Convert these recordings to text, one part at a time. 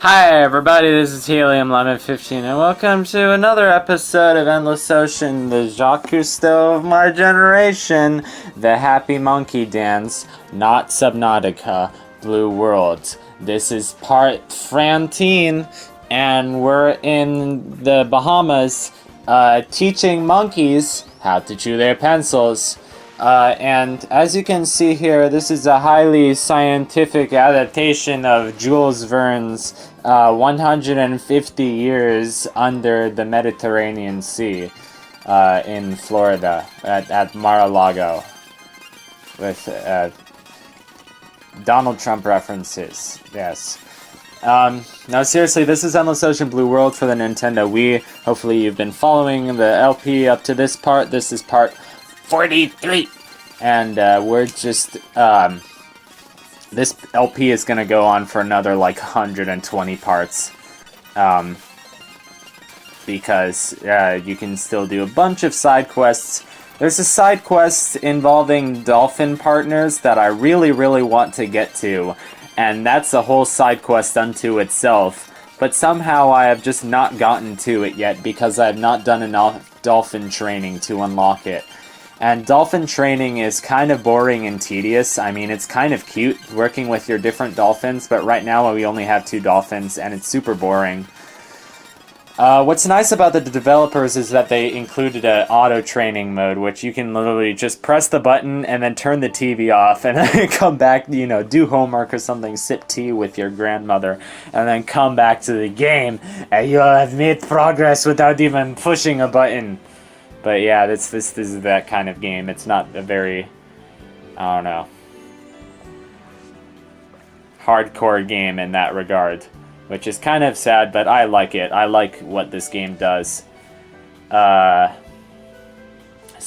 Hi everybody, this is Helium Lemon 15 and welcome to another episode of Endless Ocean, the Jacques Cousteau of my generation, the Happy Monkey Dance, not Subnautica, Blue World. This is part Frantine, and we're in the Bahamas, teaching monkeys how to chew their pencils. And as you can see here, this is a highly scientific adaptation of Jules Verne's 150 Years Under the Mediterranean Sea in Florida at Mar-a-Lago with Donald Trump references. Yes. No, seriously, this is Endless Ocean Blue World for the Nintendo Wii. Hopefully you've been following the LP up to this part. This is part 43, and we're just this LP is gonna go on for another like 120 parts, because you can still do a bunch of side quests. There's a side quest involving dolphin partners that I really want to get to, and that's a whole side quest unto itself, but somehow I have just not gotten to it yet because I have not done enough dolphin training to unlock it. And dolphin training is kind of boring and tedious. I mean, it's kind of cute working with your different dolphins, but right now we only have 2 dolphins, and it's super boring. What's nice about the developers is that they included an auto-training mode, which you can literally just press the button and then turn the TV off, and then come back, you know, do homework or something, sip tea with your grandmother, and then come back to the game, and you'll have made progress without even pushing a button. But yeah, this is that kind of game. It's not a very, I don't know, hardcore game in that regard, which is kind of sad, but I like it. I like what this game does. So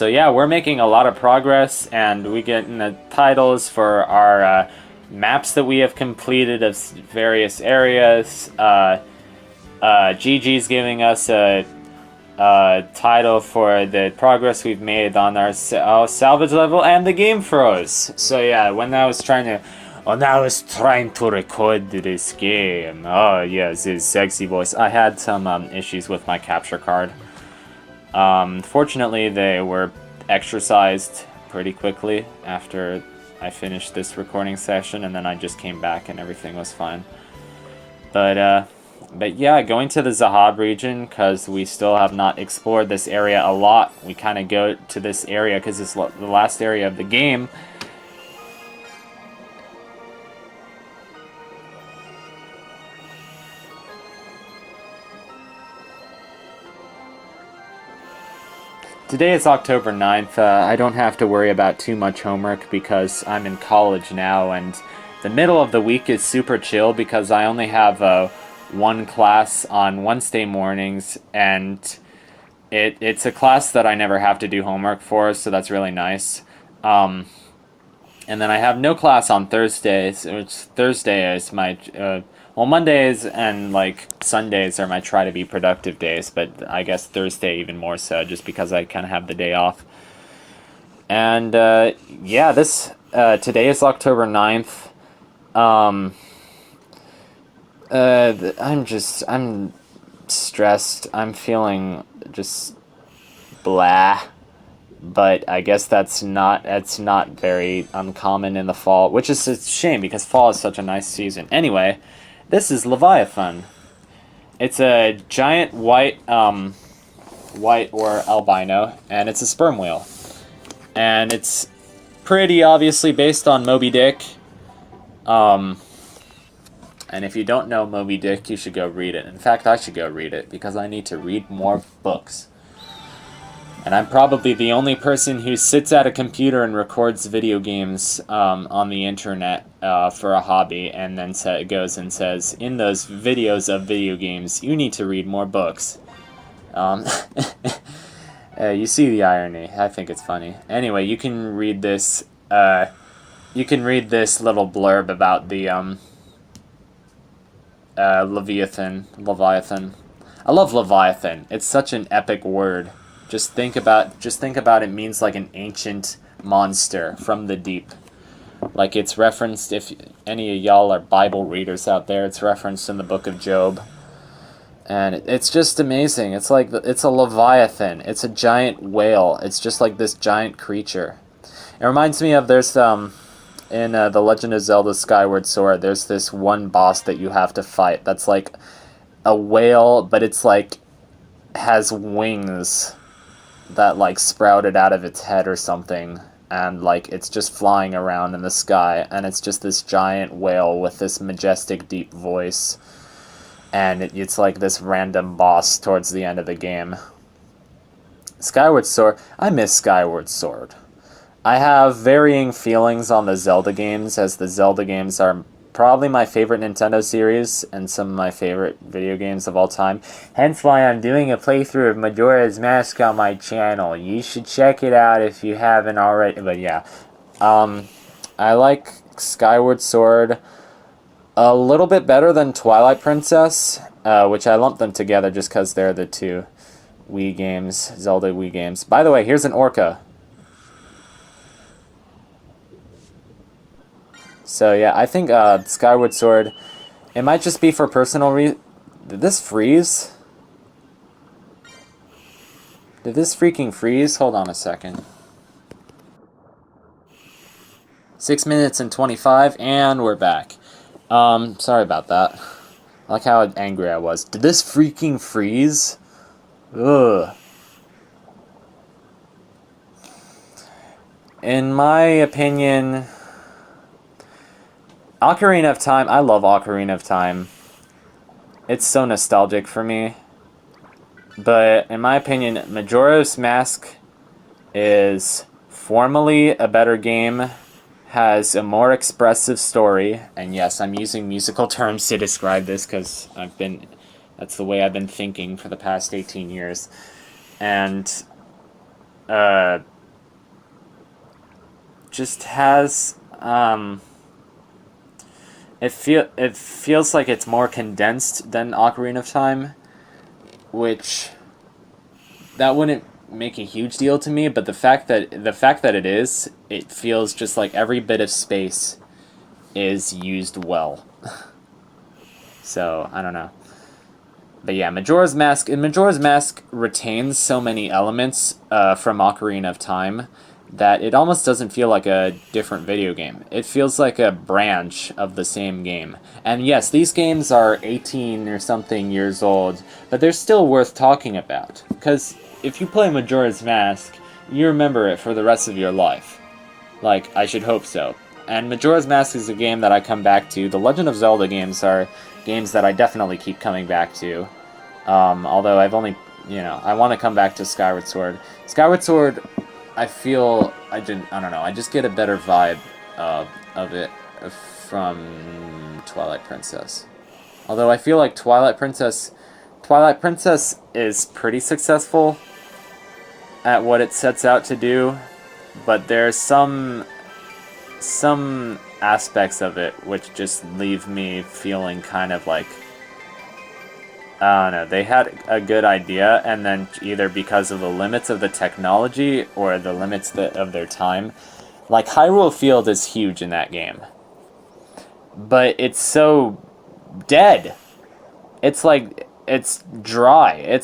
yeah, we're making a lot of progress, and we get in the titles for our maps that we have completed of various areas. Gigi's giving us a title for the progress we've made on our salvage level, and the game froze. So yeah, when I was trying to record this game, oh yes, his sexy voice, I had some issues with my capture card. Fortunately, they were exercised pretty quickly after I finished this recording session, and then I just came back and everything was fine. But yeah, going to the Zahhab region, because we still have not explored this area a lot. We kind of go to this area because it's the last area of the game. Today is October 9th. I don't have to worry about too much homework because I'm in college now, and the middle of the week is super chill because I only have one class on Wednesday mornings, and it's a class that I never have to do homework for, so that's really nice. And then I have no class on Thursdays, which Thursday is my, Mondays and like Sundays are my try to be productive days, but I guess Thursday even more so, just because I kind of have the day off. And yeah, today is October 9th. I'm stressed. I'm feeling just blah. But I guess that's not very uncommon in the fall, which is a shame because fall is such a nice season. Anyway, this is Leviathan. It's a giant white or albino, and it's a sperm whale. And it's pretty obviously based on Moby Dick. And if you don't know Moby Dick, you should go read it. In fact, I should go read it, because I need to read more books. And I'm probably the only person who sits at a computer and records video games on the internet for a hobby, and then goes and says, in those videos of video games, you need to read more books. You see the irony. I think it's funny. Anyway, you can read this. You can read this little blurb about the Leviathan. I love Leviathan. It's such an epic word. Just think about it means like an ancient monster from the deep. Like, it's referenced, if any of y'all are Bible readers out there, it's referenced in the book of Job. And it's just amazing. It's like, it's a Leviathan. It's a giant whale. It's just like this giant creature. It reminds me of, there's, in The Legend of Zelda Skyward Sword, there's this one boss that you have to fight that's like a whale, but it's like, has wings that like sprouted out of its head or something. And like, it's just flying around in the sky. And it's just this giant whale with this majestic, deep voice. And it's like this random boss towards the end of the game. Skyward Sword. I miss Skyward Sword. I have varying feelings on the Zelda games, as the Zelda games are probably my favorite Nintendo series and some of my favorite video games of all time. Hence why I'm doing a playthrough of Majora's Mask on my channel. You should check it out if you haven't already. But yeah, I like Skyward Sword a little bit better than Twilight Princess, which I lumped them together just because they're the two Wii games, Zelda Wii games. By the way, here's an orca. So yeah, I think Skyward Sword, it might just be for personal reasons. Did this freeze? Did this freaking freeze? Hold on a second. 6 minutes and 25, and we're back. Sorry about that. I like how angry I was. Did this freaking freeze? Ugh. In my opinion, Ocarina of Time, I love Ocarina of Time. It's so nostalgic for me. But in my opinion, Majora's Mask is formally a better game, has a more expressive story, and yes, I'm using musical terms to describe this because that's the way I've been thinking for the past 18 years. And just has it feels like it's more condensed than Ocarina of Time, which that wouldn't make a huge deal to me, but the fact that it feels just like every bit of space is used well. So I don't know, but yeah, Majora's Mask retains so many elements from Ocarina of Time that it almost doesn't feel like a different video game. It feels like a branch of the same game. And yes, these games are 18 or something years old, but they're still worth talking about. Because if you play Majora's Mask, you remember it for the rest of your life. Like, I should hope so. And Majora's Mask is a game that I come back to. The Legend of Zelda games are games that I definitely keep coming back to. Although I've only, I want to come back to Skyward Sword. Skyward Sword, I don't know, I just get a better vibe of it from Twilight Princess. Although I feel like Twilight Princess is pretty successful at what it sets out to do, but there's some aspects of it which just leave me feeling kind of like, I don't know, they had a good idea, and then either because of the limits of the technology or the limits of their time, like Hyrule Field is huge in that game, but it's so dead. It's like, it's dry.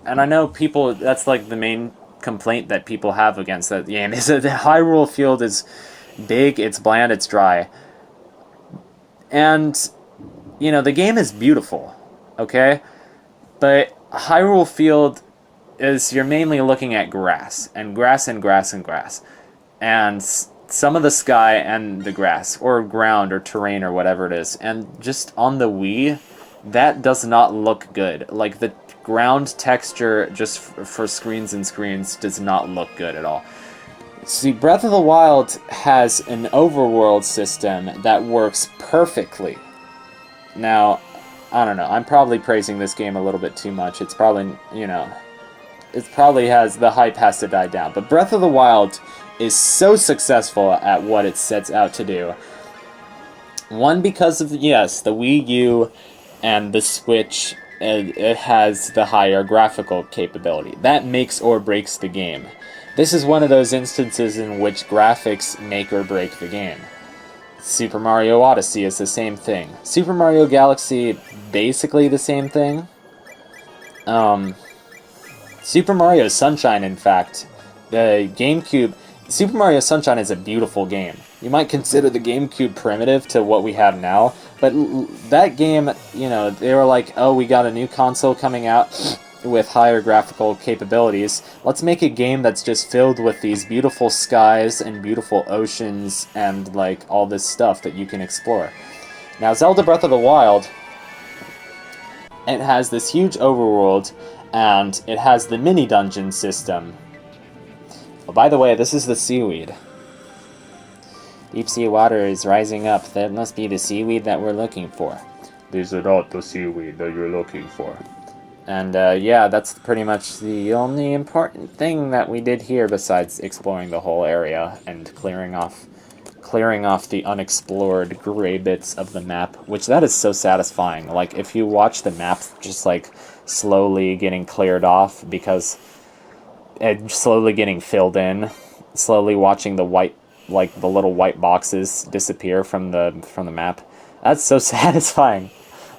And I know people, that's like the main complaint that people have against that game, is that the Hyrule Field is big, it's bland, it's dry. And, the game is beautiful. Okay? But Hyrule Field is, you're mainly looking at grass, and grass, and grass, and grass. And some of the sky and the grass, or ground, or terrain, or whatever it is. And just on the Wii, that does not look good. Like, the ground texture, just for screens and screens, does not look good at all. See, Breath of the Wild has an overworld system that works perfectly. Now, I don't know, I'm probably praising this game a little bit too much. It's probably, it probably has, the hype has to die down. But Breath of the Wild is so successful at what it sets out to do. One, because of, yes, the Wii U and the Switch, it has the higher graphical capability. That makes or breaks the game. This is one of those instances in which graphics make or break the game. Super Mario Odyssey is the same thing. Super Mario Galaxy, basically the same thing. Super Mario Sunshine, in fact, the GameCube... Super Mario Sunshine is a beautiful game. You might consider the GameCube primitive to what we have now, but that game, you know, they were like, oh, we got a new console coming out with higher graphical capabilities. Let's make a game that's just filled with these beautiful skies and beautiful oceans and, like, all this stuff that you can explore. Now, Zelda Breath of the Wild, it has this huge overworld, and it has the mini-dungeon system. Oh, by the way, this is the seaweed. Deep sea water is rising up. That must be the seaweed that we're looking for. These are not the seaweed that you're looking for. And yeah, that's pretty much the only important thing that we did here besides exploring the whole area and clearing off the unexplored gray bits of the map, which that is so satisfying. Like, if you watch the map just, like, slowly getting cleared off because slowly getting filled in, slowly watching the white, like, the little white boxes disappear from the map, that's so satisfying.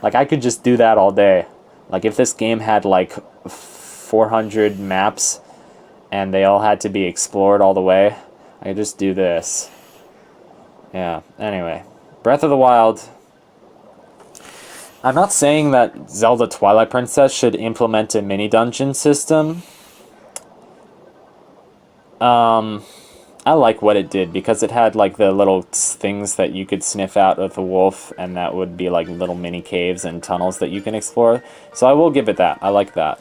Like, I could just do that all day. Like, if this game had, like, 400 maps and they all had to be explored all the way, I could just do this. Yeah, anyway. Breath of the Wild. I'm not saying that Zelda Twilight Princess should implement a mini-dungeon system. I like what it did, because it had, like, the little things that you could sniff out with a wolf, and that would be, like, little mini caves and tunnels that you can explore. So I will give it that. I like that.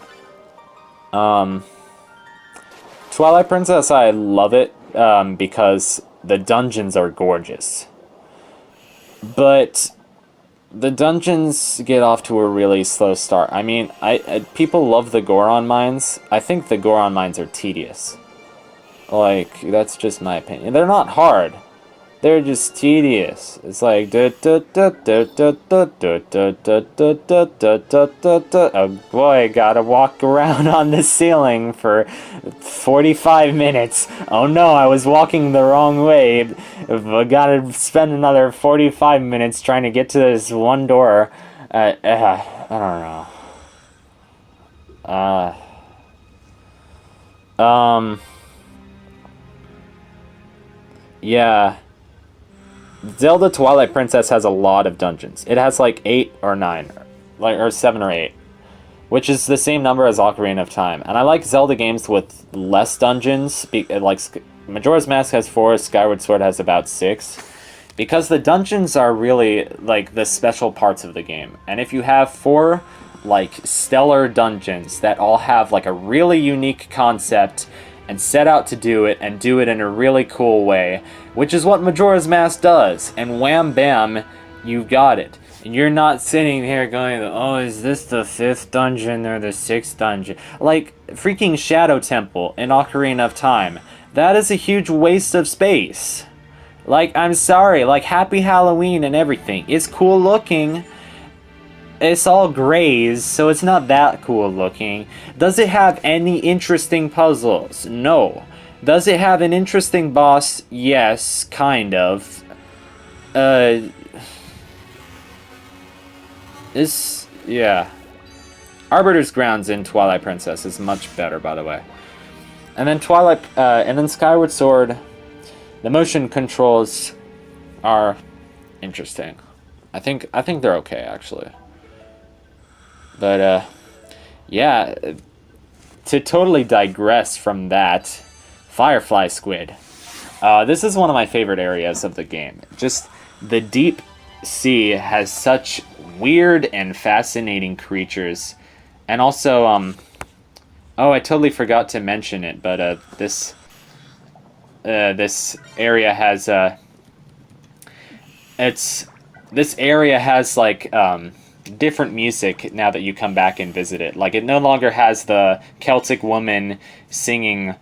Twilight Princess, I love it, because the dungeons are gorgeous. But the dungeons get off to a really slow start. I mean, people love the Goron mines. I think the Goron mines are tedious. Like, that's just my opinion. They're not hard. They're just tedious. It's like... Oh boy, gotta walk around on the ceiling for 45 minutes. Oh no, I was walking the wrong way. I gotta spend another 45 minutes trying to get to this one door. I don't know. Yeah. Zelda Twilight Princess has a lot of dungeons. It has like 8 or 9, or 7 or 8, which is the same number as Ocarina of Time. And I like Zelda games with less dungeons. Like Majora's Mask has 4, Skyward Sword has about 6, because the dungeons are really like the special parts of the game. And if you have 4 like stellar dungeons that all have like a really unique concept and set out to do it, and do it in a really cool way, which is what Majora's Mask does, and wham bam, you've got it. And you're not sitting here going, oh, is this the 5th dungeon or the 6th dungeon? Like, freaking Shadow Temple in Ocarina of Time. That is a huge waste of space. Like, I'm sorry, like, Happy Halloween and everything. It's cool looking. It's all grays, so it's not that cool looking. Does it have any interesting puzzles? No. Does it have an interesting boss? Yes, kind of. Yeah. Arbiter's Grounds in Twilight Princess is much better, by the way. And then and then Skyward Sword, the motion controls are interesting. I think they're okay, actually. But, yeah, to totally digress from that, Firefly Squid. This is one of my favorite areas of the game. Just, the deep sea has such weird and fascinating creatures. And also, oh, I totally forgot to mention it, but, this area has, this area has, like, different music now that you come back and visit it. Like, it no longer has the Celtic woman singing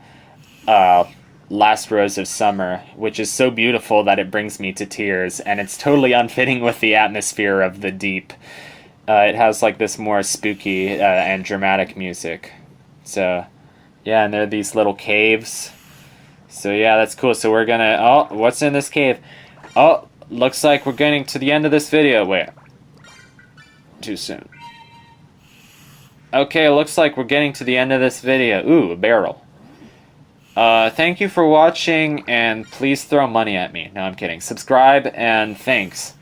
Last Rose of Summer, which is so beautiful that it brings me to tears, and it's totally unfitting with the atmosphere of the deep. It has like this more spooky and dramatic music. So yeah, and there are these little caves. So yeah, that's cool. So we're gonna... Oh, what's in this cave? Oh, looks like we're getting to the end of this video. Wait. Too soon. Okay, looks like we're getting to the end of this video. Ooh, a barrel. Thank you for watching, and please throw money at me. No, I'm kidding. Subscribe, and thanks.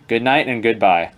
Good night and goodbye.